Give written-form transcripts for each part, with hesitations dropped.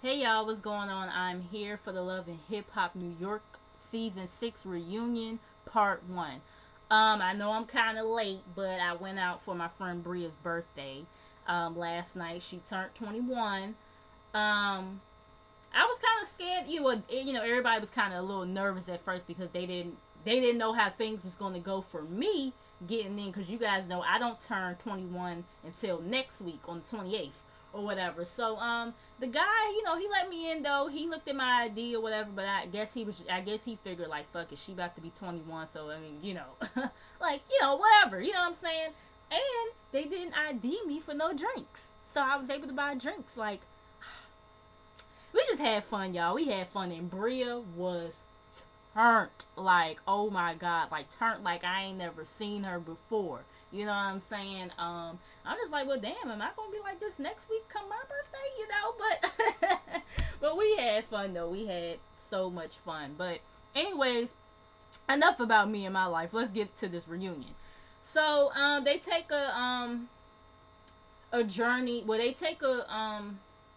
Hey y'all, what's going on? I'm here for the Love and Hip Hop New York Season 6 Reunion Part 1. I know I'm kind of late, but I went out for my friend Bria's birthday last night. She turned 21. I was kind of scared. Everybody was kind of a little nervous at first because they didn't know how things was going to go for me getting in, because you guys know I don't turn 21 until next week on the 28th or whatever. So the guy, he let me in though. He looked at my ID or whatever, but I guess he figured like, fuck it, she about to be 21, so I mean, like, whatever, you know what I'm saying? And they didn't ID me for no drinks. So I was able to buy drinks. Like, we just had fun, y'all. We had fun, and Bria was turned. Like, oh my god, like turned like I ain't never seen her before. You know what I'm saying? I'm just like, well, damn, am I gonna be like this next week come my birthday? But but we had fun though. We had so much fun. But anyways, enough about me and my life. Let's get to this reunion. So they take a journey. Well, they take a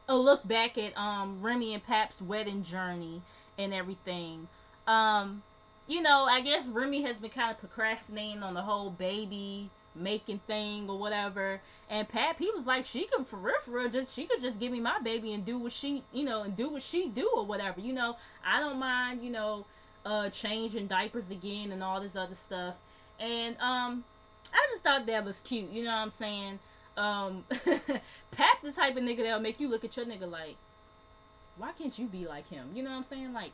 look back at Remy and Pap's wedding journey and everything. Um, I guess Remy has been kind of procrastinating on the whole baby making thing or whatever. And Pap, he was like, she can for real, just she could just give me my baby and do what she, and do what she do or whatever. I don't mind, changing diapers again and all this other stuff. And I just thought that was cute. You know what I'm saying? Pap the type of nigga that'll make you look at your nigga like, why can't you be like him? You know what I'm saying? Like,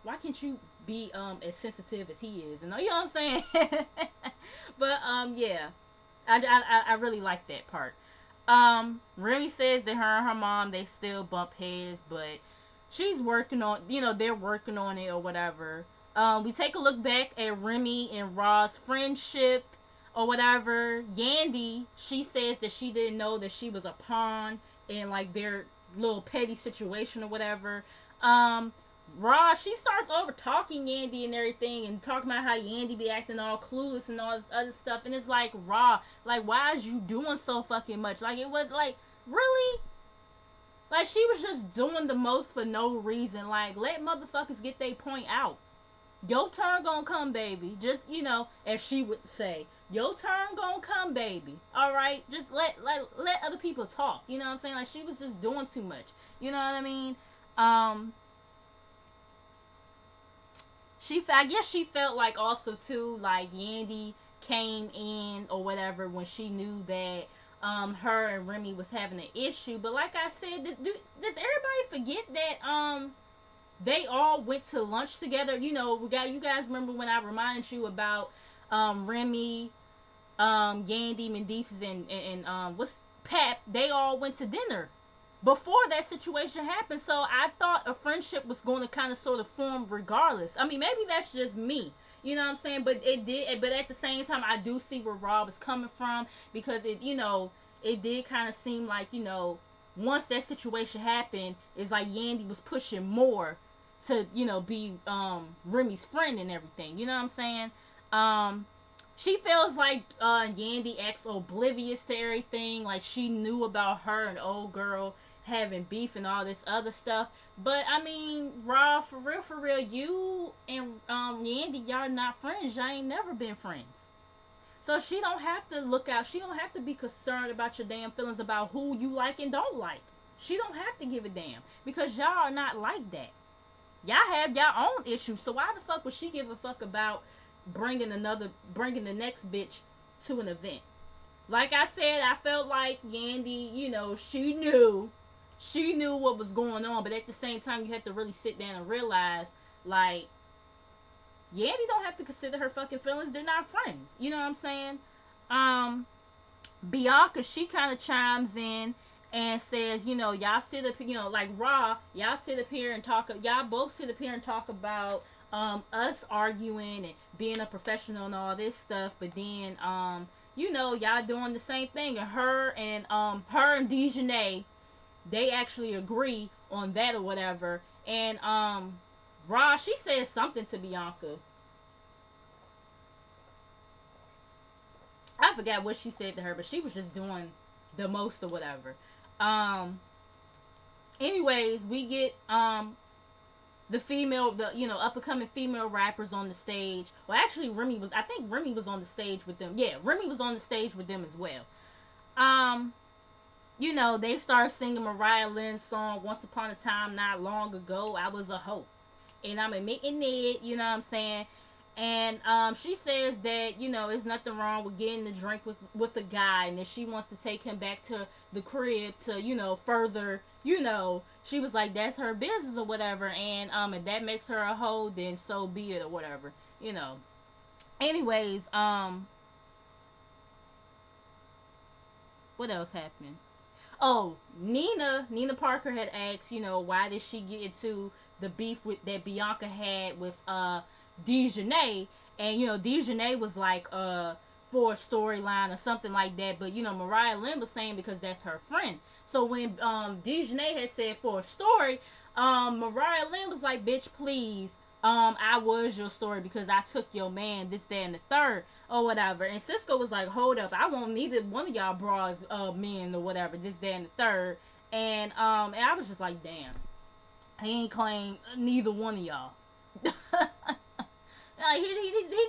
why can't you be as sensitive as he is? And you know what I'm saying? But yeah, I really like that part. Remy says that her and her mom, they still bump heads, but she's working on, they're working on it or whatever. We take a look back at Remy and Ra's friendship or whatever. Yandy, she says that she didn't know that she was a pawn in like their little petty situation or whatever. Raw, she starts over talking Yandy and everything and talking about how Yandy be acting all clueless and all this other stuff. And it's like, Raw, like, why is you doing so fucking much? Like, it was like, really? Like, she was just doing the most for no reason. Like, let motherfuckers get their point out. Your turn gonna come, baby. Just, as she would say, your turn gonna come, baby. Alright? Just let other people talk. You know what I'm saying? Like, she was just doing too much. You know what I mean? I guess she felt like also too, like Yandy came in or whatever when she knew that her and Remy was having an issue. But like I said, does everybody forget that they all went to lunch together? You guys remember when I reminded you about Remy, Yandy, Mendices, and what's Pap? They all went to dinner before that situation happened. So I thought a friendship was going to kind of sort of form regardless. I mean, maybe that's just me. You know what I'm saying? But it did. But at the same time, I do see where Rob is coming from, because it did kind of seem like, once that situation happened, it's like Yandy was pushing more to, be Remy's friend and everything. You know what I'm saying? She feels like Yandy acts oblivious to everything. Like, she knew about her and old girl having beef and all this other stuff. But I mean, Rob, for real, you and Yandy, y'all not friends. Y'all ain't never been friends. So she don't have to look out. She don't have to be concerned about your damn feelings about who you like and don't like. She don't have to give a damn, because y'all are not like that. Y'all have y'all own issues. So why the fuck would she give a fuck about bringing the next bitch to an event? Like I said, I felt like Yandy, she knew what was going on, but at the same time, you have to really sit down and realize, like, Yandy don't have to consider her fucking feelings. They're not friends. You know what I'm saying? Bianca, she kind of chimes in and says, y'all sit up, like Raw, y'all sit up here and talk, y'all both sit up here and talk about us arguing and being a professional and all this stuff, but then y'all doing the same thing, and her and Dejanay, they actually agree on that or whatever. And Raw, she says something to Bianca. I forgot what she said to her, but she was just doing the most or whatever. Um Anyways, we get the female, the up and coming female rappers on the stage. Well, actually, I think Remy was on the stage with them. Yeah, Remy was on the stage with them as well. Um, they start singing Mariah Lynn's song "Once Upon a Time, Not Long Ago." I was a hoe, and I'm admitting it. You know what I'm saying? And she says that there's nothing wrong with getting a drink with a guy, and that she wants to take him back to the crib to further. She was like, that's her business or whatever, and if that makes her a hoe, then so be it or whatever. Anyways, what else happened? Oh, Nina Parker had asked, why did she get into the beef that Bianca had with Dejanay, and Dejanay was like for a storyline or something like that, but Mariah Lynn was saying because that's her friend. So when Dejanay had said for a story, Mariah Lynn was like, bitch, please, I was your story because I took your man, this, that, and the third, or whatever. And Cisco was like, hold up, I won't neither one of y'all bras men or whatever, this, that, and the third. And I was just like, damn, he ain't claim neither one of y'all. He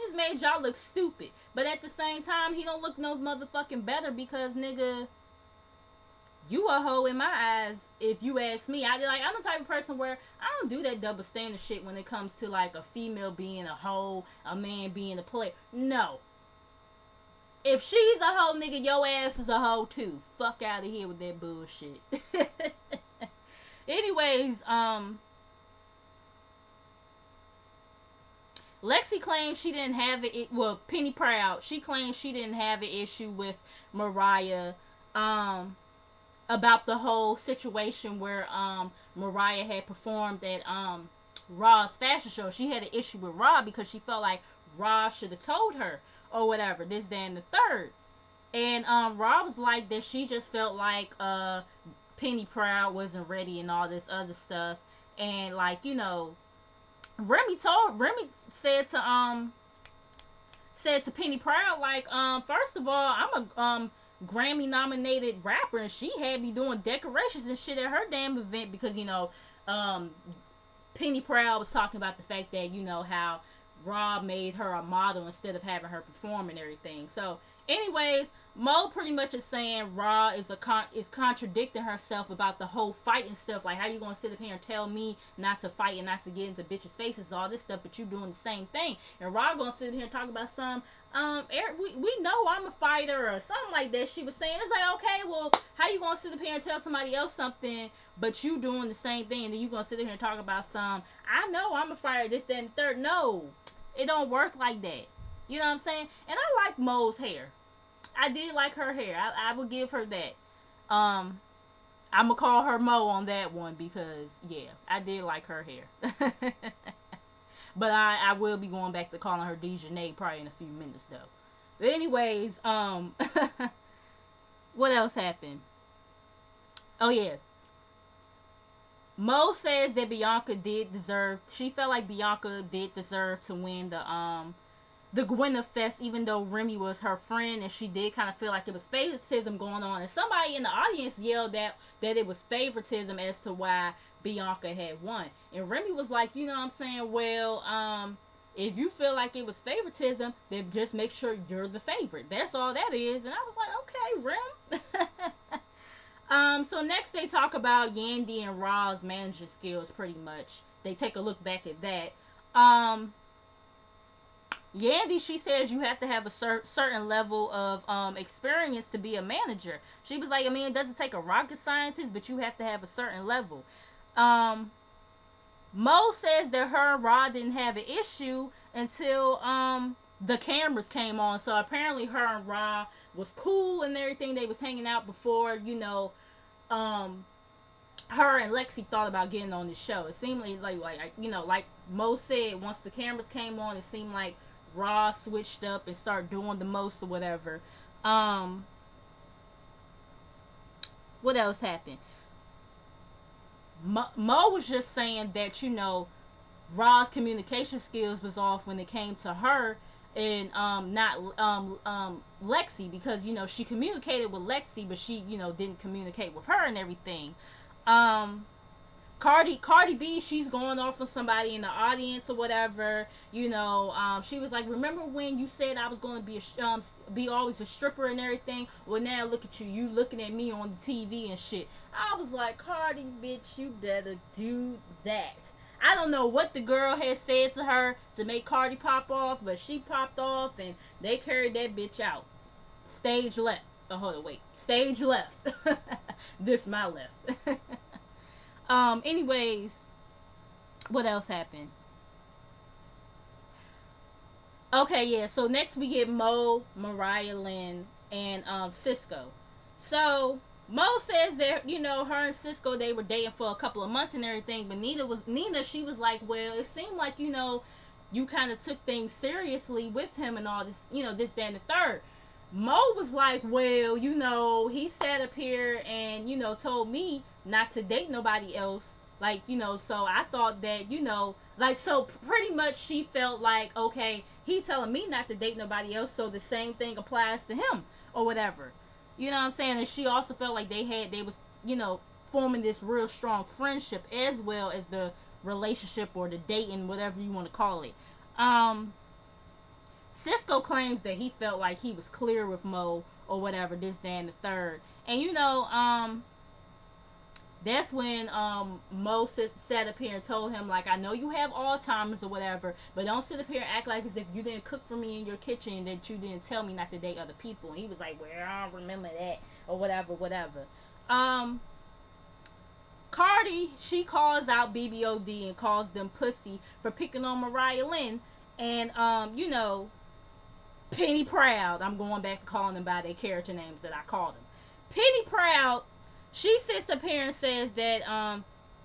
just made y'all look stupid. But at the same time, he don't look no motherfucking better because, nigga, you a hoe in my eyes if you ask me. I'm the type of person where I don't do that double standard shit when it comes to like a female being a hoe, a man being a player. No. If she's a hoe, nigga, your ass is a hoe too. Fuck out of here with that bullshit. Anyways, Lexi claims she didn't have it. Well, Penny Proud, she claims she didn't have an issue with Mariah, about the whole situation where Mariah had performed at Raw's fashion show. She had an issue with Raw because she felt like Raw should have told her or whatever, this, that, and the third. And Raw was like that she just felt like Penny Proud wasn't ready and all this other stuff. And like, Remy said to Penny Proud, like, first of all, I'm a Grammy nominated rapper, and she had me doing decorations and shit at her damn event because Penny Proud was talking about the fact that how Rob made her a model instead of having her perform and everything. So anyways, Mo pretty much is saying Raw is contradicting herself about the whole fighting stuff. Like, how you gonna sit up here and tell me not to fight and not to get into bitches' faces, all this stuff, but you doing the same thing? And Raw gonna sit up here and talk about some Eric, we know I'm a fighter or something like that. She was saying, it's like, okay, well, how you gonna sit up here and tell somebody else something, but you doing the same thing, and then you gonna sit up here and talk about some, I know I'm a fighter, this, that, and the third. No, it don't work like that. You know what I'm saying? And I like Mo's hair. I did like her hair. I would give her that. I'm gonna call her Mo on that one because yeah, I did like her hair. But I will be going back to calling her Dejanay probably in a few minutes though. But anyways, what else happened? Oh yeah. Mo says that she felt like Bianca did deserve to win the Gwyneth Fest, even though Remy was her friend, and she did kind of feel like it was favoritism going on. And somebody in the audience yelled that it was favoritism as to why Bianca had won. And Remy was like, you know what I'm saying? Well, if you feel like it was favoritism, then just make sure you're the favorite. That's all that is. And I was like, okay, Rem. So next they talk about Yandy and Raw's management skills pretty much. They take a look back at that. Yandy, she says you have to have a certain level of experience to be a manager. She was like, I mean, it doesn't take a rocket scientist, but you have to have a certain level. Mo says that her and Rod didn't have an issue until the cameras came on. So apparently her and Rod was cool and everything. They was hanging out before, her and Lexi thought about getting on the show. It seemed like Mo said, once the cameras came on, it seemed like Raw switched up and started doing the most or whatever. What else happened? Mo was just saying that Raw's communication skills was off when it came to her and not Lexi, because she communicated with Lexi, but she didn't communicate with her and everything. Cardi B, she's going off on somebody in the audience or whatever. She was like, "Remember when you said I was going to be always a stripper and everything? Well, now look at you. You looking at me on the TV and shit." I was like, "Cardi, bitch, you better do that." I don't know what the girl had said to her to make Cardi pop off, but she popped off and they carried that bitch out. Stage left. Oh, hold on, wait. Stage left. This my left. Anyways, what else happened? Okay, yeah. So next we get Mo, Mariah Lynn, and Cisco. So Mo says that her and Cisco, they were dating for a couple of months and everything, but Nina. She was like, well, it seemed like you kind of took things seriously with him and all this, this, that, and the third. Mo was like, well, he sat up here and, told me not to date nobody else. Like, so I thought that, so pretty much she felt like, okay, he telling me not to date nobody else, so the same thing applies to him or whatever. You know what I'm saying? And she also felt like they was, forming this real strong friendship as well as the relationship or the dating, whatever you want to call it. Cisco claims that he felt like he was clear with Mo or whatever, this, that, and the third. And that's when Mo sat up here and told him, like, I know you have Alzheimer's or whatever, but don't sit up here and act like as if you didn't cook for me in your kitchen and that you didn't tell me not to date other people. And he was like, well, I don't remember that or whatever. Cardi, she calls out BBOD and calls them pussy for picking on Mariah Lynn. And, Penny Proud, I'm going back to calling them by their character names that I called them. Penny Proud, she sits up here and says that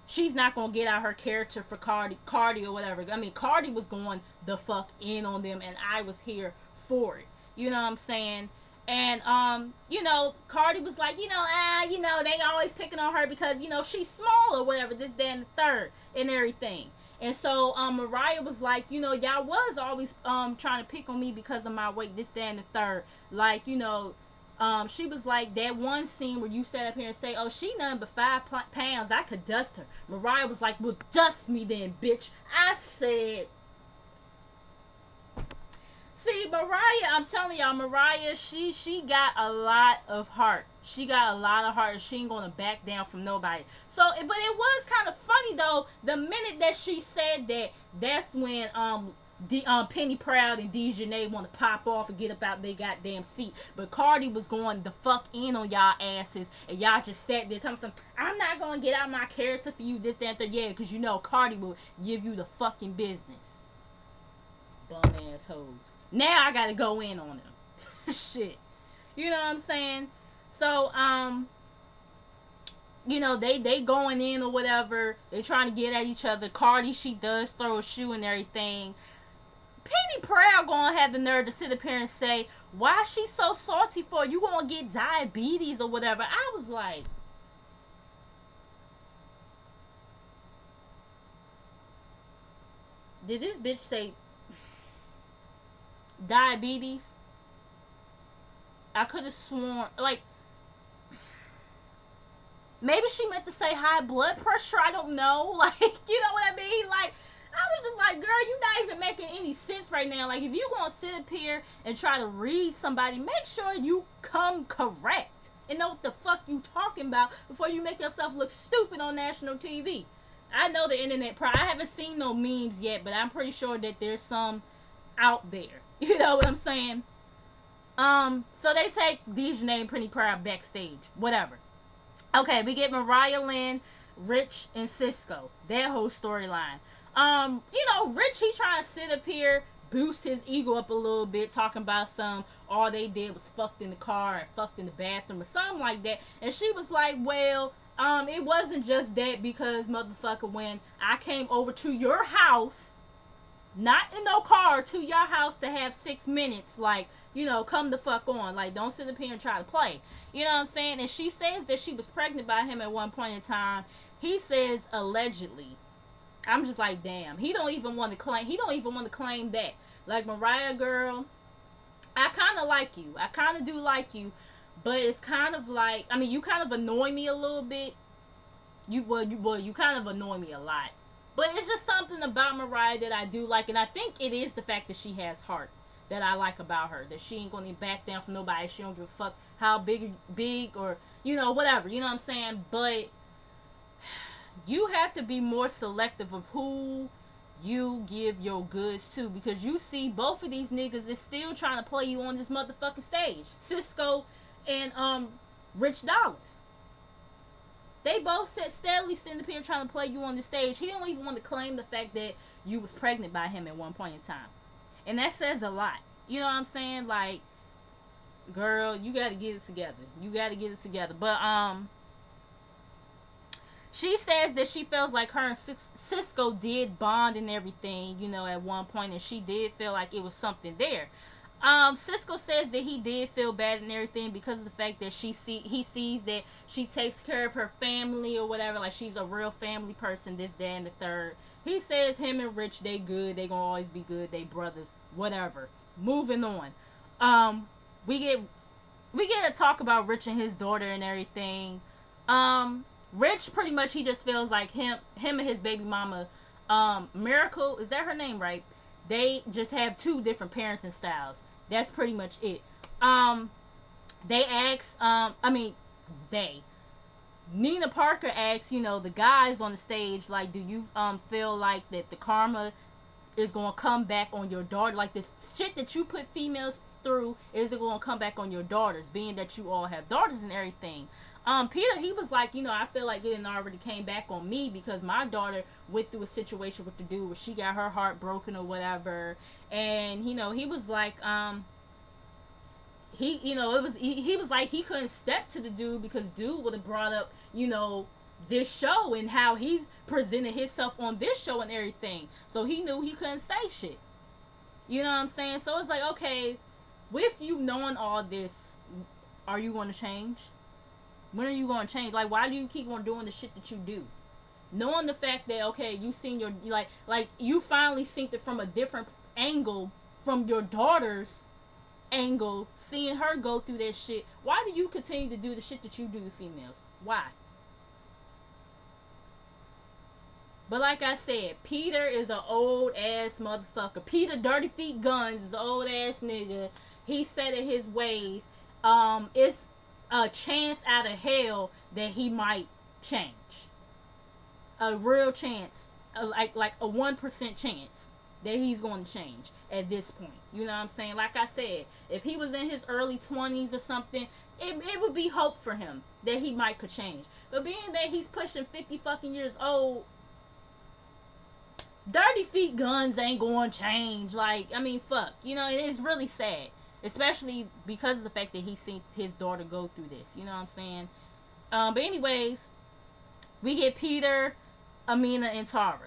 she's not going to get out her character for Cardi or whatever. I mean, Cardi was going the fuck in on them, and I was here for it. You know what I'm saying? And, Cardi was like, they always picking on her because, she's small or whatever, this, that, and the third, and everything. And so Mariah was like, y'all was always trying to pick on me because of my weight, this, that, and the third. Like, she was like, that one scene where you sat up here and say, oh, she nothing but 5 pounds, I could dust her. Mariah was like, well, dust me then, bitch. I said, see, Mariah, I'm telling y'all, Mariah, she got a lot of heart. She got a lot of heart, and she ain't gonna back down from nobody. So, but it was kind of funny though. The minute that she said that, that's when Penny Proud and Dejanay want to pop off and get up out their goddamn seat. But Cardi was going the fuck in on y'all asses, and y'all just sat there telling them, I'm not gonna get out my character for you, this, that, and that. Yeah, because Cardi will give you the fucking business. Bum ass hoes. Now I gotta go in on them. Shit. You know what I'm saying? So, they going in or whatever. They trying to get at each other. Cardi, she does throw a shoe and everything. Penny Proud gonna have the nerve to sit up here and say, why she so salty for? You gonna get diabetes or whatever. I was like, did this bitch say diabetes? I could have sworn, like, maybe she meant to say high blood pressure. I don't know. Like, you know what I mean? Like, I was just like, girl, you not even making any sense right now. Like, if you gonna sit up here and try to read somebody, make sure you come correct and know what the fuck you talking about before you make yourself look stupid on national TV. I know the internet, I haven't seen no memes yet, but I'm pretty sure that there's some out there. You know what I'm saying? So they take Dejanay and Penny Proud backstage. Whatever. Okay, we get Mariah Lynn, Rich, and Cisco. That whole storyline. Rich, he trying to sit up here, boost his ego up a little bit, talking about all they did was fucked in the car and fucked in the bathroom or something like that. And she was like, well, it wasn't just that because, motherfucker, when I came over to your house, not in no car, to your house to have 6 minutes, like, come the fuck on. Like, don't sit up here and try to play. You know what I'm saying? And she says that she was pregnant by him at one point in time. He says allegedly. I'm just like, damn. He don't even want to claim that. Like, Mariah, girl, I kind of like you. I kind of do like you. But it's kind of like, I mean, you kind of annoy me a little bit. You kind of annoy me a lot. But it's just something about Mariah that I do like, and I think it is the fact that she has heart that I like about her. That she ain't gonna back down from nobody. She don't give a fuck how big or whatever. You know what I'm saying? But you have to be more selective of who you give your goods to, because you see both of these niggas is still trying to play you on this motherfucking stage. Cisco and Rich Dollaz. They both sit steadily sitting up here trying to play you on the stage. He don't even want to claim the fact that you was pregnant by him at one point in time. And that says a lot. You know what I'm saying? Like, girl, you gotta get it together. You gotta get it together. But she says that she feels like her and Cisco did bond and everything, at one point, and she did feel like it was something there. Cisco says that he did feel bad and everything because of the fact that he sees that she takes care of her family or whatever, like she's a real family person, this, that, and the third. He says him and Rich, they good, they gonna always be good, they brothers, whatever. Moving on. We get to talk about Rich and his daughter and everything. Rich, pretty much, he just feels like him and his baby mama, Miracle, is that her name, right? They just have two different parenting styles. That's pretty much it. They asked, Nina Parker asked, the guys on the stage, like, do you feel like that the karma is going to come back on your daughter? Like, the shit that you put females through, is it going to come back on your daughters, being that you all have daughters and everything? Peter, he was like, I feel like it already came back on me because my daughter went through a situation with the dude where she got her heart broken or whatever. And, he was like, he was like, he couldn't step to the dude because dude would have brought up, this show and how he's presented himself on this show and everything. So he knew he couldn't say shit. You know what I'm saying? So it's like, okay, with you knowing all this, are you going to change? When are you going to change? Like, why do you keep on doing the shit that you do? Knowing the fact that, okay, you seen your, like you finally synced it from a different angle, from your daughter's angle, seeing her go through that shit. Why do you continue to do the shit that you do to females? Why? But like I said, Peter is an old ass motherfucker. Peter Dirty Feet Guns is an old ass nigga. He set it his ways. It's a chance out of hell that he might change. A real chance, like a 1% chance that he's going to change at this point. You know what I'm saying? Like I said, if he was in his early 20s or something, it would be hope for him that he might could change. But being that he's pushing 50 fucking years old, Dirty Feet Guns ain't going to change. Like, I mean, fuck. It is really sad. Especially because of the fact that he seen his daughter go through this. You know what I'm saying? But anyways, we get Peter, Amina, and Tara.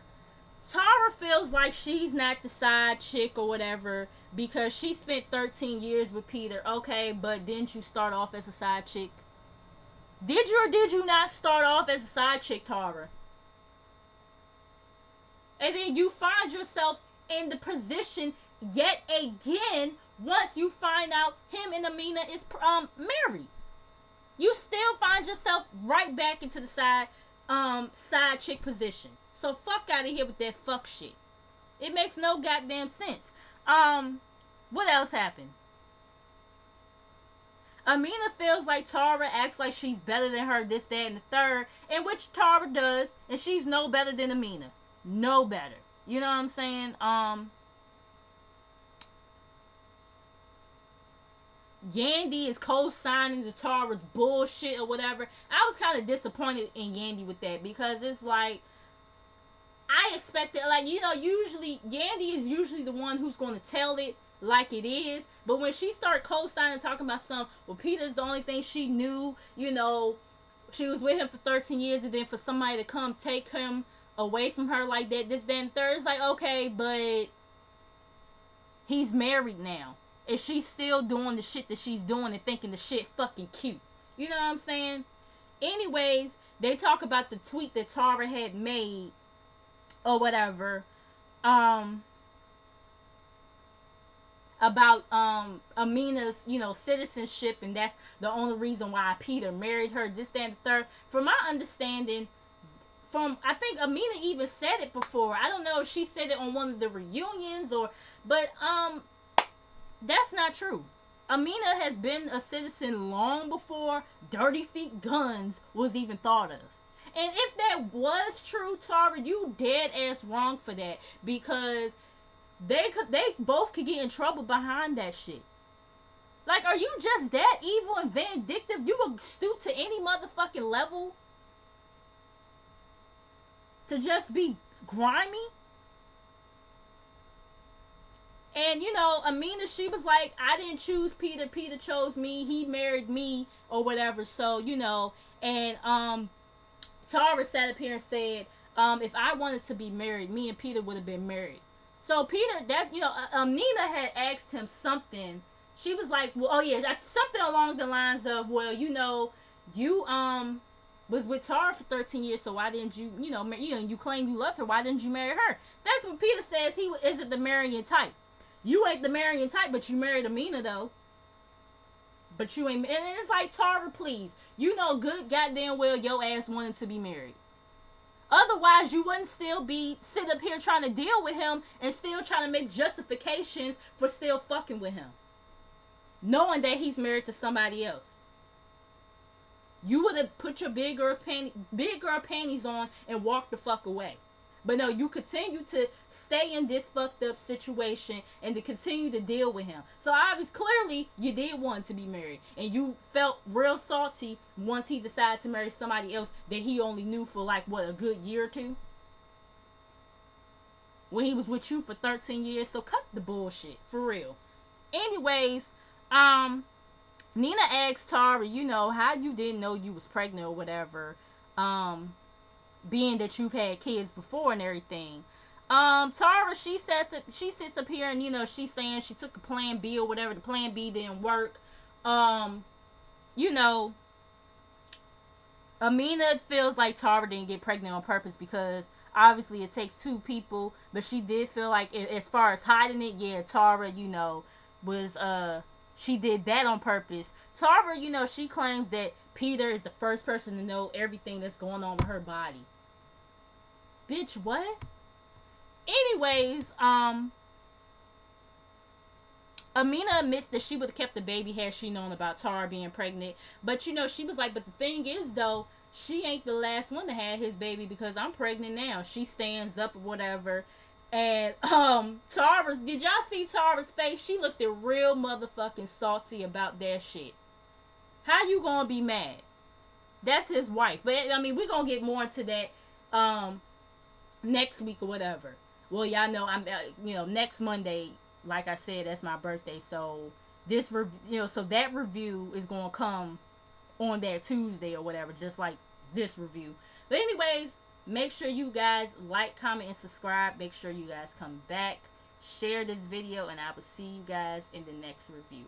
Tara feels like she's not the side chick or whatever because she spent 13 years with Peter. Okay, but didn't you start off as a side chick? Did you or did you not start off as a side chick, Tara? And then you find yourself in the position yet again once you find out him and Amina is married. You still find yourself right back into the side chick position. So fuck out of here with that fuck shit. It makes no goddamn sense. What else happened? Amina feels like Tara acts like she's better than her, this, that, and the third, and which Tara does, and she's no better than Amina. No better. You know what I'm saying? Yandy is co-signing the Tara's bullshit or whatever. I was kind of disappointed in Yandy with that because it's like, I expected, like, usually Yandy is usually the one who's going to tell it like it is. But when she started co-signing, talking about something, well, Peter's the only thing she knew, she was with him for 13 years, and then for somebody to come take him away from her like that, this, that, and third, it's like, okay, but he's married now. And she's still doing the shit that she's doing and thinking the shit fucking cute. You know what I'm saying? Anyways, they talk about the tweet that Tara had made or whatever. About Amina's, citizenship, and that's the only reason why Peter married her, this, that, and the third. From my understanding, from, I think Amina even said it before. I don't know if she said it on one of the reunions or, but that's not true. Amina has been a citizen long before Dirty Feet Guns was even thought of. And if that was true, Tara, you dead ass wrong for that, because they both could get in trouble behind that shit. Like, are you just that evil and vindictive? You would stoop to any motherfucking level to just be grimy? And, you know, Amina, she was like, I didn't choose Peter. Peter chose me. He married me or whatever. So, you know, and Tara sat up here and said, if I wanted to be married, me and Peter would have been married. So Peter, that, you know, Amina had asked him something. She was like, well, oh yeah, something along the lines of, well, you know, you was with Tara for 13 years, so why didn't you, you know, you claim you loved her, why didn't you marry her? That's when Peter says he isn't the marrying type. You ain't the marrying type, but you married Amina though. But you ain't, and it's like, Tara, please, you know good goddamn well your ass wanted to be married. Otherwise, you wouldn't still be sitting up here trying to deal with him and still trying to make justifications for still fucking with him, knowing that he's married to somebody else. You would have put your big girl panties on and walked the fuck away. But no, you continue to stay in this fucked up situation and to continue to deal with him. So obviously, clearly, you did want to be married. And you felt real salty once he decided to marry somebody else that he only knew for like, what, a good year or two? When he was with you for 13 years. So cut the bullshit, for real. Anyways, Nina asked Tara, you know, how you didn't know you was pregnant or whatever, being that you've had kids before and everything. Tara, she sits up here and, you know, she's saying she took a plan B or whatever. The plan B didn't work. You know, Amina feels like Tara didn't get pregnant on purpose because obviously it takes two people, but she did feel like, as far as hiding it, yeah, Tara, you know, was, she did that on purpose. Tara, you know, she claims that Peter is the first person to know everything that's going on with her body. Bitch, what? Anyways, Amina admits that she would have kept the baby had she known about Tara being pregnant. But, you know, she was like, but the thing is, though, she ain't the last one to have his baby because I'm pregnant now. She stands up or whatever. And, Tara's, did y'all see Tara's face? She looked real motherfucking salty about that shit. How you gonna be mad? That's his wife. But, I mean, we're gonna get more into that, next week or whatever. Well, y'all know, you know, next Monday, like I said, that's my birthday. So, so that review is gonna come on that Tuesday or whatever, just like this review. But anyways, make sure you guys like, comment, and subscribe. Make sure you guys come back, share this video, and I will see you guys in the next review.